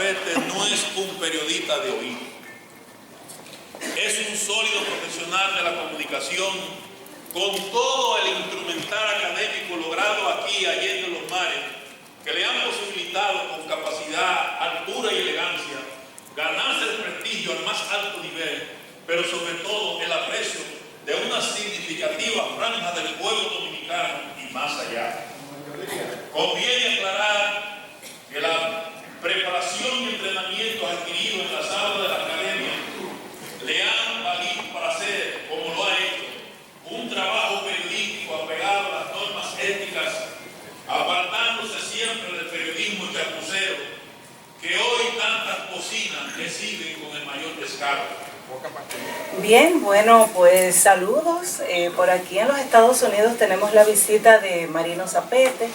Zapete no es un periodista de oído. Es un sólido profesional de la comunicación con todo el instrumental académico logrado aquí, allende en los mares, que le han posibilitado con capacidad, altura y elegancia ganarse el prestigio al más alto nivel, pero sobre todo el aprecio de una significativa franja del pueblo dominicano y más allá. Conviene aclarar que la preparación y entrenamiento adquiridos en las aulas de la academia le han valido para hacer, como lo ha hecho, un trabajo periodístico apegado a las normas éticas, apartándose siempre del periodismo chapucero que hoy tantas bocinas reciben con el mayor descaro. Bien, bueno, pues saludos. Por aquí en los Estados Unidos tenemos la visita de Marino Zapete,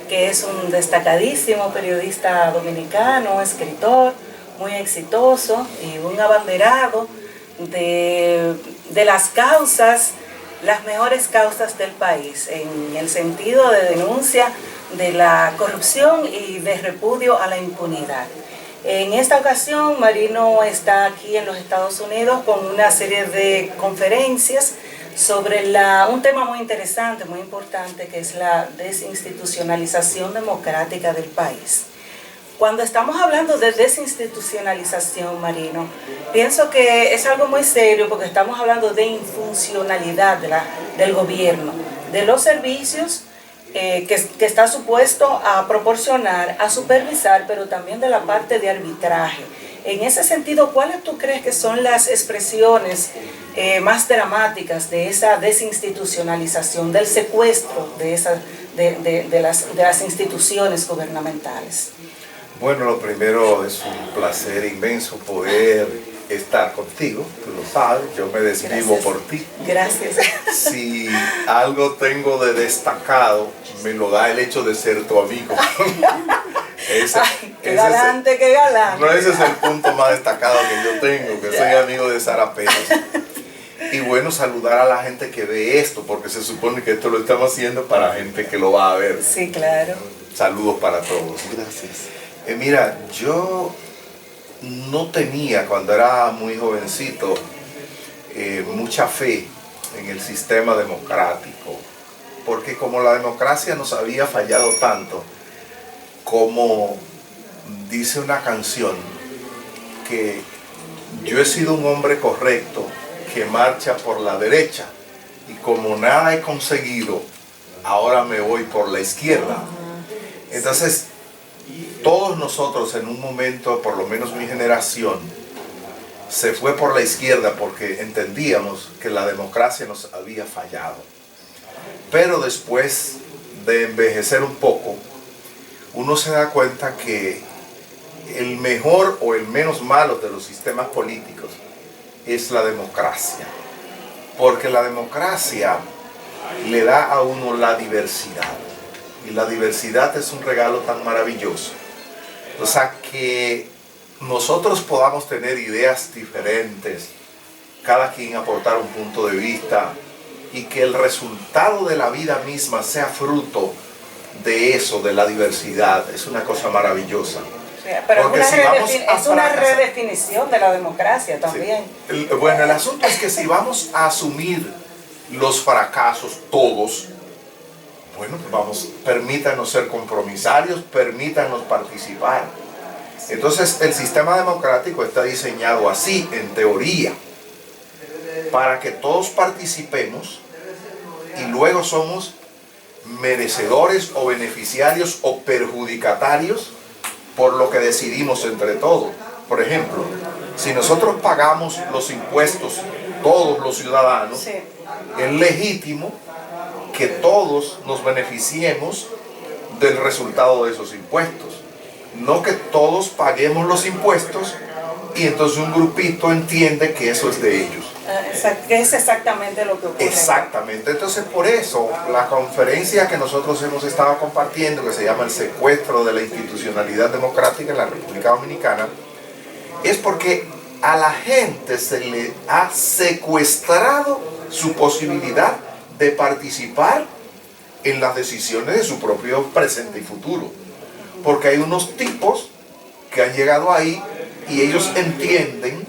que es un destacadísimo periodista dominicano, escritor, muy exitoso y un abanderado de las causas, las mejores causas del país, en el sentido de denuncia de la corrupción y de repudio a la impunidad. En esta ocasión, Marino está aquí en los Estados Unidos con una serie de conferencias sobre un tema muy interesante, muy importante, que es la desinstitucionalización democrática del país. Cuando estamos hablando de desinstitucionalización, Marino, pienso que es algo muy serio porque estamos hablando de infuncionalidad del gobierno, de los servicios que está supuesto a proporcionar, a supervisar, pero también de la parte de arbitraje. En ese sentido, ¿cuáles tú crees que son las expresiones más dramáticas de esa desinstitucionalización, del secuestro de las instituciones gubernamentales? Bueno, lo primero, es un placer inmenso poder estar contigo, tú lo sabes, yo me desvivo por ti. Gracias. Si algo tengo de destacado, me lo da el hecho de ser tu amigo. Qué galante, qué galante. No, ese es el punto más destacado que yo tengo, que soy amigo de Sara Pérez. Y bueno, saludar a la gente que ve esto, porque se supone que esto lo estamos haciendo para gente que lo va a ver. Sí, claro. Saludos para todos. Gracias. Mira, yo no tenía, cuando era muy jovencito, mucha fe en el sistema democrático, porque como la democracia nos había fallado tanto, como dice una canción, que yo he sido un hombre correcto que marcha por la derecha, y como nada he conseguido, ahora me voy por la izquierda. Entonces, todos nosotros en un momento, por lo menos mi generación, se fue por la izquierda porque entendíamos que la democracia nos había fallado. Pero después de envejecer un poco, uno se da cuenta que el mejor o el menos malo de los sistemas políticos es la democracia. Porque la democracia le da a uno la diversidad. Y la diversidad es un regalo tan maravilloso. O sea, que nosotros podamos tener ideas diferentes, cada quien aportar un punto de vista, y que el resultado de la vida misma sea fruto de eso, de la diversidad, es una cosa maravillosa. Sí, pero es una redefinición de la democracia también. Sí. Bueno, el asunto es que si vamos a asumir los fracasos todos, bueno, vamos, permítanos ser compromisarios, permítanos participar. Entonces, el sistema democrático está diseñado así, en teoría, para que todos participemos y luego somos merecedores o beneficiarios o perjudicatarios por lo que decidimos entre todos. Por ejemplo, si nosotros pagamos los impuestos, todos los ciudadanos, sí, es legítimo que todos nos beneficiemos del resultado de esos impuestos. No que todos paguemos los impuestos y entonces un grupito entiende que eso es de ellos. Que es exactamente lo que ocurre. Exactamente. Entonces, por eso, la conferencia que nosotros hemos estado compartiendo, que se llama El secuestro de la institucionalidad democrática en la República Dominicana, es porque a la gente se le ha secuestrado su posibilidad de participar en las decisiones de su propio presente y futuro. Porque hay unos tipos que han llegado ahí y ellos entienden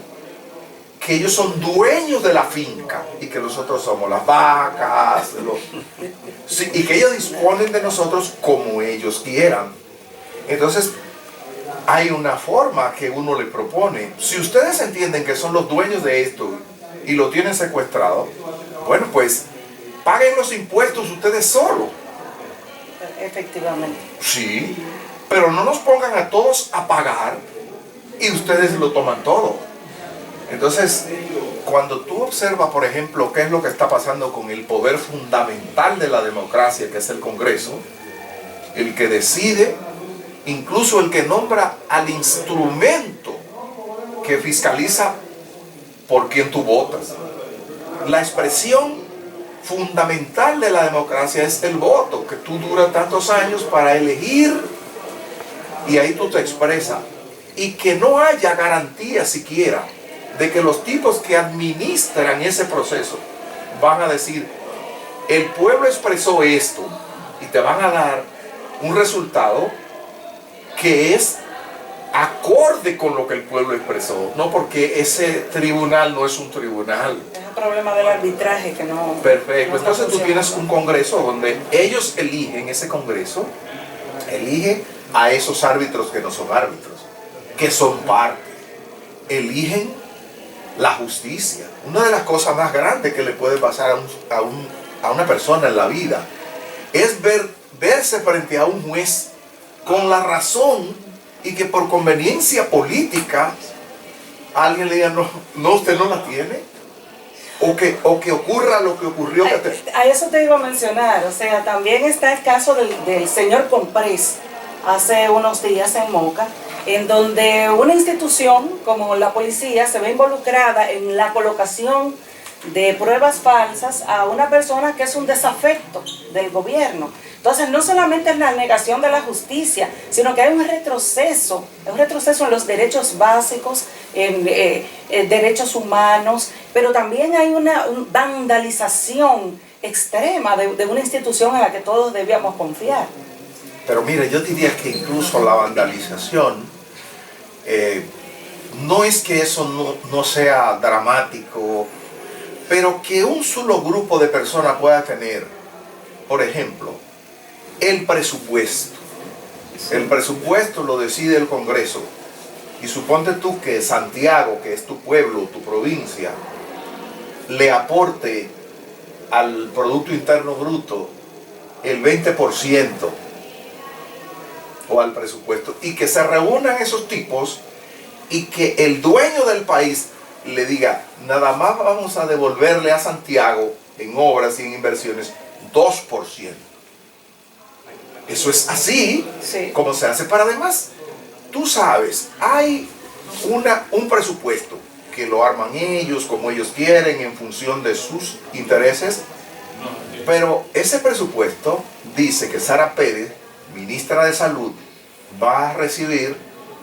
que ellos son dueños de la finca y que nosotros somos las vacas, sí, y que ellos disponen de nosotros como ellos quieran. Entonces, hay una forma que uno le propone. Si ustedes entienden que son los dueños de esto y lo tienen secuestrado, bueno, pues paguen los impuestos ustedes solos. Efectivamente. Sí, pero no nos pongan a todos a pagar y ustedes lo toman todo. Entonces, cuando tú observas, por ejemplo, qué es lo que está pasando con el poder fundamental de la democracia, que es el Congreso, el que decide, incluso el que nombra al instrumento que fiscaliza por quien tú votas. La expresión fundamental de la democracia es el voto, que tú duras tantos años para elegir y ahí tú te expresas. Y que no haya garantía siquiera de que los tipos que administran ese proceso van a decir, el pueblo expresó esto y te van a dar un resultado que es acorde con lo que el pueblo expresó, no porque ese tribunal no es un tribunal. Es el problema del arbitraje que no... Perfecto, no está entonces tú tienes funcionando. un congreso donde ellos eligen, ese congreso elige a esos árbitros que no son árbitros, que son parte, eligen la justicia. Una de las cosas más grandes que le puede pasar a una persona en la vida es verse frente a un juez con la razón y que por conveniencia política alguien le diga, no, usted no la tiene. O que ocurra lo que ocurrió. A eso te iba a mencionar, o sea, también está el caso del señor Comprés hace unos días en Moca, en donde una institución como la policía se ve involucrada en la colocación de pruebas falsas a una persona que es un desafecto del gobierno. Entonces, no solamente es la negación de la justicia, sino que hay un retroceso en los derechos básicos, en derechos humanos, pero también hay una vandalización extrema de una institución en la que todos debíamos confiar. Pero mire, yo diría que incluso la vandalización, no es que eso no sea dramático, pero que un solo grupo de personas pueda tener, por ejemplo, el presupuesto. El presupuesto lo decide el Congreso. Y suponte tú que Santiago, que es tu pueblo, tu provincia, le aporte al Producto Interno Bruto el 20% o al presupuesto, y que se reúnan esos tipos y que el dueño del país le diga, nada más vamos a devolverle a Santiago en obras y en inversiones 2%. Eso es así, sí, como se hace para demás. Tú sabes, hay un presupuesto que lo arman ellos como ellos quieren en función de sus intereses, pero ese presupuesto dice que Sara Pérez, ministra de Salud, va a recibir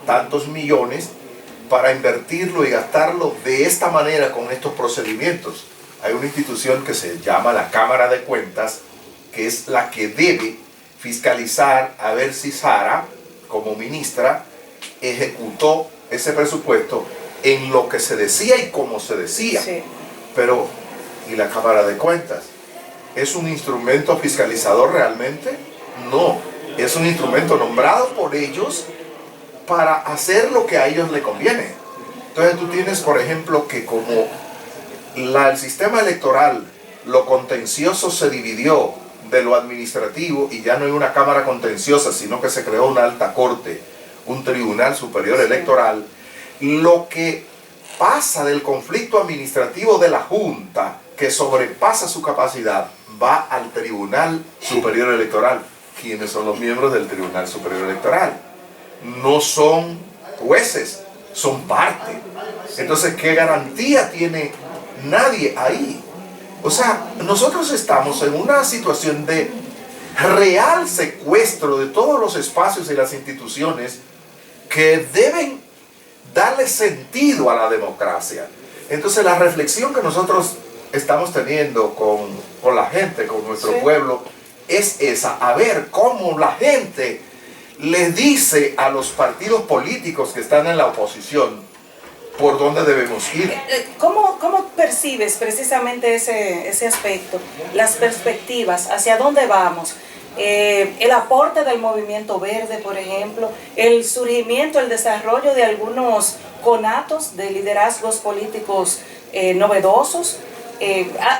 tantos millones para invertirlo y gastarlo de esta manera con estos procedimientos. Hay una institución que se llama la Cámara de Cuentas, que es la que debe fiscalizar a ver si Sara, como ministra, ejecutó ese presupuesto en lo que se decía y como se decía. sí. Pero, ¿y la Cámara de Cuentas? ¿Es un instrumento fiscalizador realmente? No, es un instrumento nombrado por ellos para hacer lo que a ellos les conviene. Entonces tú tienes, por ejemplo, que como el sistema electoral, lo contencioso se dividió de lo administrativo y ya no hay una cámara contenciosa, sino que se creó una alta corte, un tribunal superior electoral, lo que pasa del conflicto administrativo de la Junta, que sobrepasa su capacidad, va al Tribunal Superior Electoral. ¿Quiénes son los miembros del Tribunal Superior Electoral? No son jueces, son parte. Entonces, ¿qué garantía tiene nadie ahí? O sea, nosotros estamos en una situación de real secuestro de todos los espacios y las instituciones que deben darle sentido a la democracia. Entonces, la reflexión que nosotros estamos teniendo con la gente, con nuestro pueblo, es esa, a ver cómo la gente le dice a los partidos políticos que están en la oposición por dónde debemos ir. ¿Cómo percibes precisamente ese aspecto? Las perspectivas, hacia dónde vamos. El aporte del movimiento verde, por ejemplo, el surgimiento, el desarrollo de algunos conatos de liderazgos políticos novedosos.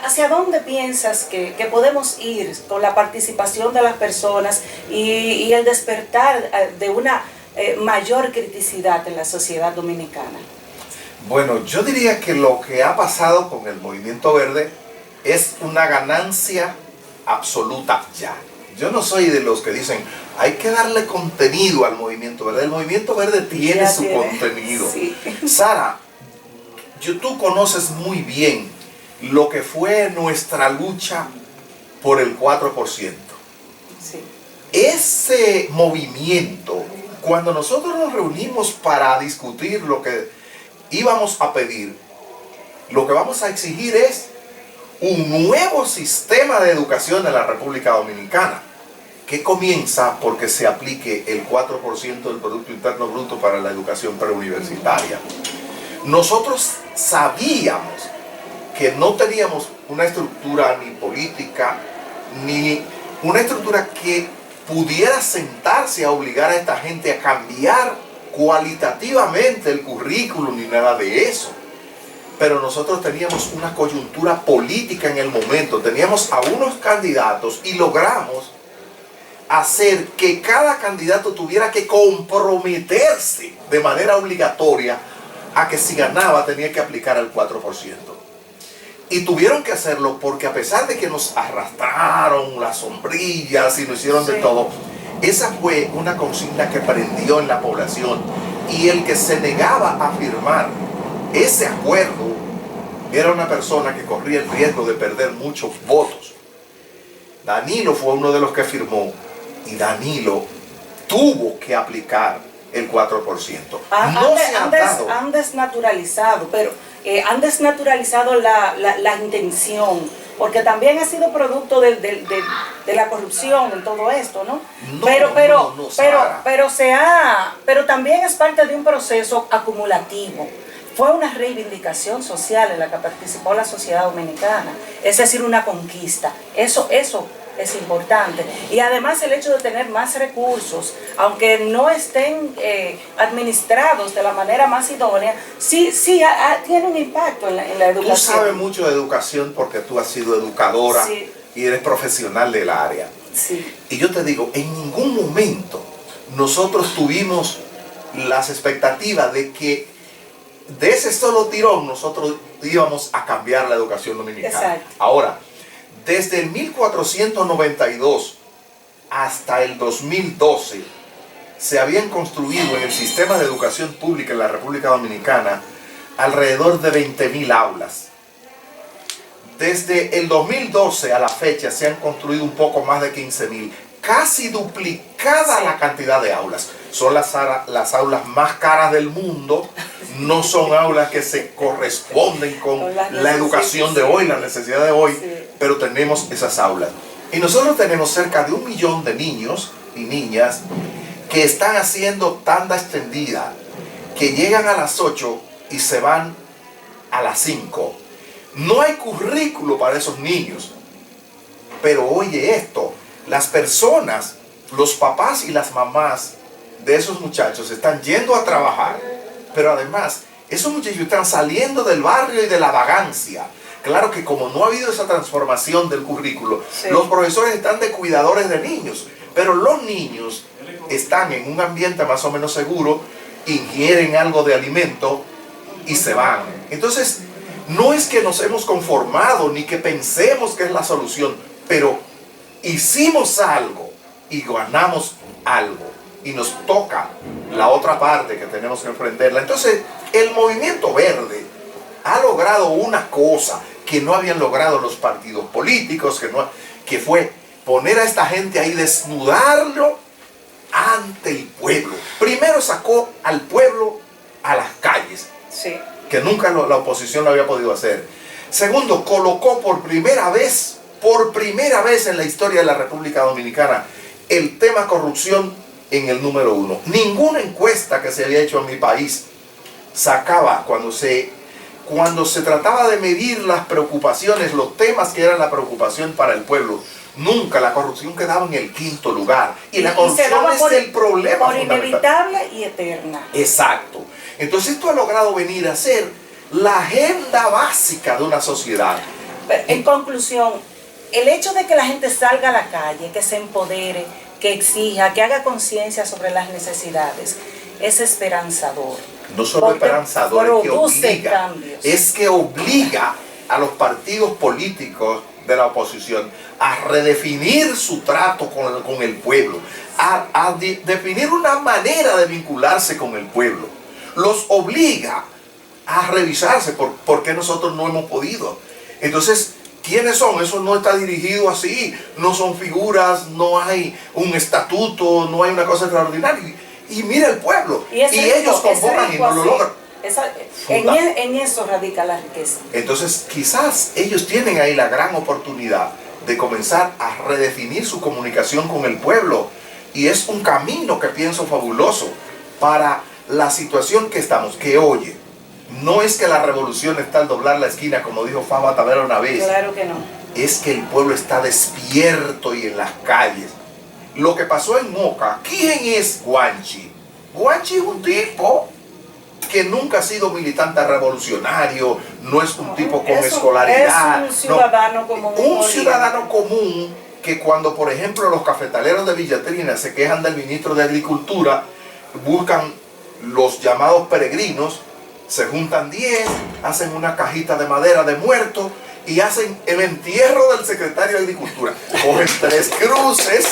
¿Hacia dónde piensas que podemos ir con la participación de las personas y el despertar de una mayor criticidad en la sociedad dominicana? Bueno, yo diría que lo que ha pasado con el movimiento verde es una ganancia absoluta ya. Yo no soy de los que dicen, hay que darle contenido al movimiento verde. El movimiento verde tiene su contenido. Sí. Sara, tú conoces muy bien lo que fue nuestra lucha por el 4%. Sí. Ese movimiento, cuando nosotros nos reunimos para discutir lo que íbamos a pedir, lo que vamos a exigir es un nuevo sistema de educación en la República Dominicana, que comienza porque se aplique el 4% del Producto Interno Bruto para la educación preuniversitaria. Nosotros sabíamos que no teníamos una estructura ni política, ni una estructura que pudiera sentarse a obligar a esta gente a cambiar cualitativamente el currículum ni nada de eso. Pero nosotros teníamos una coyuntura política en el momento, teníamos a unos candidatos y logramos hacer que cada candidato tuviera que comprometerse de manera obligatoria a que si ganaba tenía que aplicar el 4%. Y tuvieron que hacerlo porque a pesar de que nos arrastraron las sombrillas y nos hicieron de todo, esa fue una consigna que prendió en la población. Y el que se negaba a firmar ese acuerdo era una persona que corría el riesgo de perder muchos votos. Danilo fue uno de los que firmó y Danilo tuvo que aplicar el 4%. Han desnaturalizado, pero han desnaturalizado la intención, porque también ha sido producto de la corrupción en todo esto, ¿no? Pero también es parte de un proceso acumulativo. Fue una reivindicación social en la que participó la sociedad dominicana, es decir, una conquista. Eso es importante. Y además el hecho de tener más recursos, aunque no estén administrados de la manera más idónea, sí tiene un impacto en la educación. Tú sabes mucho de educación porque tú has sido educadora, sí, y eres profesional del área. Sí. Y yo te digo, en ningún momento nosotros tuvimos las expectativas de que de ese solo tirón nosotros íbamos a cambiar la educación dominicana. Exacto. Ahora, desde el 1492 hasta el 2012 se habían construido en el sistema de educación pública en la República Dominicana alrededor de 20.000 aulas. Desde el 2012 a la fecha se han construido un poco más de 15.000, casi duplicada la cantidad de aulas. Son las aulas más caras del mundo, no son aulas que se corresponden con la educación de hoy, la necesidad de hoy, pero tenemos esas aulas. Y nosotros tenemos cerca de 1 millón de niños y niñas que están haciendo tanda extendida, que llegan a las 8 y se van a las 5. No hay currículo para esos niños. Pero oye esto, las personas, los papás y las mamás de esos muchachos están yendo a trabajar, pero además esos muchachos están saliendo del barrio y de la vagancia. Claro que como no ha habido esa transformación del currículo, los profesores están de cuidadores de niños, pero los niños están en un ambiente más o menos seguro, ingieren algo de alimento y se van. Entonces, no es que nos hemos conformado ni que pensemos que es la solución, pero hicimos algo y ganamos algo. Y nos toca la otra parte que tenemos que enfrentarla. Entonces, el movimiento verde ha logrado una cosa que no habían logrado los partidos políticos, que fue poner a esta gente ahí, desnudarlo ante el pueblo. Primero sacó al pueblo a las calles, que nunca la oposición lo había podido hacer. Segundo, colocó por primera vez en la historia de la República Dominicana el tema corrupción en el número 1. Ninguna encuesta que se había hecho en mi país sacaba, cuando se trataba de medir las preocupaciones, los temas que eran la preocupación para el pueblo, nunca la corrupción quedaba en el 5º lugar. Y la corrupción es el problema por fundamental. inevitable y eterna. Exacto. Entonces esto ha logrado venir a ser la agenda básica de una sociedad. Pero, en conclusión, el hecho de que la gente salga a la calle, que se empodere, que exija, que haga conciencia sobre las necesidades, es esperanzador. No solo esperanzador, es que obliga a los partidos políticos de la oposición a redefinir su trato con el pueblo, a definir una manera de vincularse con el pueblo. Los obliga a revisarse por qué nosotros no hemos podido. Entonces, ¿quiénes son? Eso no está dirigido así, no son figuras, no hay un estatuto, no hay una cosa extraordinaria. Y mira el pueblo, y ellos convocan y no lo logran. En eso radica la riqueza. Entonces, quizás ellos tienen ahí la gran oportunidad de comenzar a redefinir su comunicación con el pueblo. Y es un camino que pienso fabuloso para la situación que estamos, que oye, no es que la revolución está al doblar la esquina, como dijo Fama Tavera una vez. Claro que no. Es que el pueblo está despierto y en las calles. Lo que pasó en Moca, ¿quién es Guanchi? Guanchi es un tipo que nunca ha sido militante revolucionario, no es un tipo con escolaridad. Es un ciudadano común. Un ciudadano común que cuando, por ejemplo, los cafetaleros de Villatrina se quejan del ministro de Agricultura, buscan los llamados peregrinos, se juntan 10, hacen una cajita de madera de muerto y hacen el entierro del secretario de Agricultura. Cogen 3 cruces,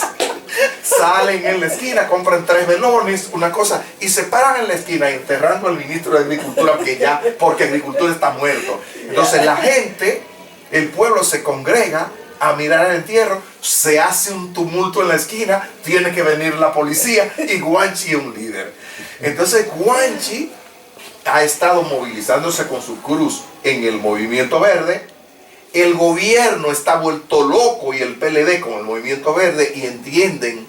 salen en la esquina, compran 3 velones, una cosa, y se paran en la esquina enterrando al ministro de Agricultura porque Agricultura está muerto. Entonces la gente, el pueblo se congrega a mirar el entierro, se hace un tumulto en la esquina, tiene que venir la policía y Guanchi es un líder. Entonces Guanchi ha estado movilizándose con su cruz en el Movimiento Verde. El gobierno está vuelto loco y el PLD con el Movimiento Verde y entienden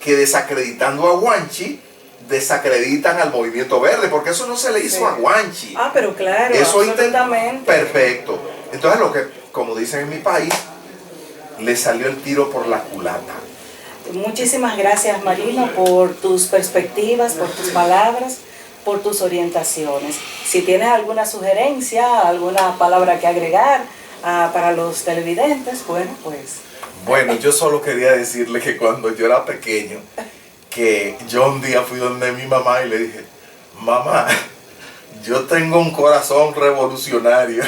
que desacreditando a Guanchi desacreditan al Movimiento Verde, porque eso no se le hizo a Guanchi. Ah, pero claro, eso absolutamente. Perfecto. Entonces lo que, como dicen en mi país, le salió el tiro por la culata. Muchísimas gracias, Marino, por tus perspectivas, por tus palabras, por tus orientaciones. Si tienes alguna sugerencia, alguna palabra que agregar para los televidentes, bueno, pues... Bueno, yo solo quería decirle que cuando yo era pequeño, que yo un día fui donde mi mamá y le dije, mamá, yo tengo un corazón revolucionario.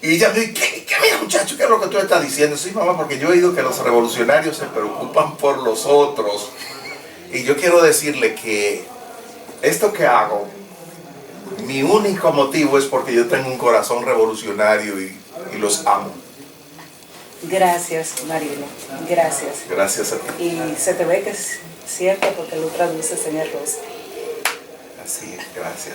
Y ella me dice, ¿qué mira muchacho? ¿Qué es lo que tú estás diciendo? Sí, mamá, porque yo he oído que los revolucionarios se preocupan por los otros. Y yo quiero decirle que esto que hago, mi único motivo es porque yo tengo un corazón revolucionario y los amo. Gracias, Marino. Gracias. Gracias a ti. Y se te ve que es cierto porque lo traduce, señor Rosa. Así es, gracias.